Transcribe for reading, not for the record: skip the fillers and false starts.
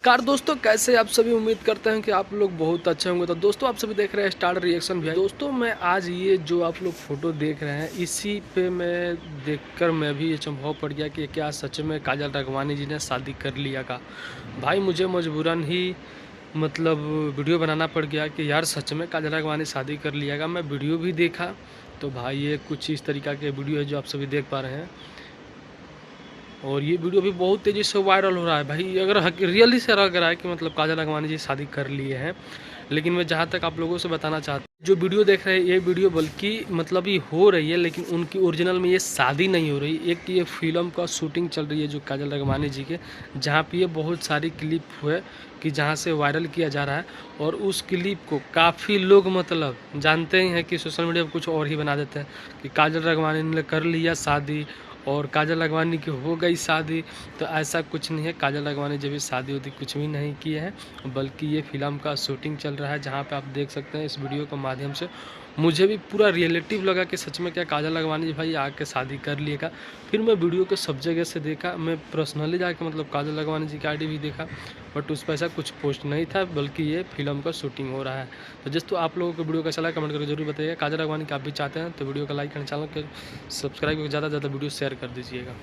नमस्कार दोस्तों, कैसे आप सभी। उम्मीद करते हैं कि आप लोग बहुत अच्छे होंगे। तो दोस्तों, आप सभी देख रहे हैं स्टार रिएक्शन भी। दोस्तों, मैं आज ये जो आप लोग फोटो देख रहे हैं, इसी पे मैं देखकर मैं भी ये चंभव पड़ गया कि क्या सच में काजल राघवानी जी ने शादी कर लिया का। भाई मुझे मजबूरन ही मतलब वीडियो बनाना पड़ गया कि यार सच में काजल राघवानी शादी कर लिया का। मैं वीडियो भी देखा तो भाई ये कुछ इस तरीक़ा के वीडियो है जो आप सभी देख पा रहे हैं, और ये वीडियो भी बहुत तेज़ी से वायरल हो रहा है। भाई अगर रियली से लग रहा है कि मतलब काजल राघवानी जी शादी कर लिए हैं, लेकिन मैं जहाँ तक आप लोगों से बताना चाहता हूँ, जो वीडियो देख रहे हैं ये वीडियो बल्कि मतलब ये हो रही है, लेकिन उनकी ओरिजिनल में ये शादी नहीं हो रही। एक ये फिल्म का शूटिंग चल रही है जो काजल राघवानी जी के, जहाँ पे ये बहुत सारी क्लिप हुए कि जहाँ से वायरल किया जा रहा है, और उस क्लिप को काफ़ी लोग मतलब जानते ही हैं कि सोशल मीडिया पर कुछ और ही बना देते हैं कि काजल राघवानी ने कर लिया शादी और काजल राघवानी की हो गई शादी। तो ऐसा कुछ नहीं है, काजल राघवानी जब भी शादी होती कुछ भी नहीं किए हैं, बल्कि ये फिल्म का शूटिंग चल रहा है, जहाँ पे आप देख सकते हैं इस वीडियो के माध्यम से। मुझे भी पूरा रियलिटिव लगा कि सच में क्या काजल राघवानी जी भाई आके शादी कर लिएगा। फिर मैं वीडियो को सब जगह से देखा, मैं पर्सनली जाके मतलब काजल राघवानी जी की आईडी भी देखा, बट उस पर ऐसा कुछ पोस्ट नहीं था, बल्कि ये फिल्म का शूटिंग हो रहा है। तो दोस्तों, आप लोगों को वीडियो कैसा लगा कमेंट करके जरूर बताइएगा। काजल राघवानी का आप भी चाहते हैं तो वीडियो को लाइक एंड चैनल को सब्सक्राइब करके ज़्यादा से ज़्यादा वीडियो शेयर कर दीजिएगा।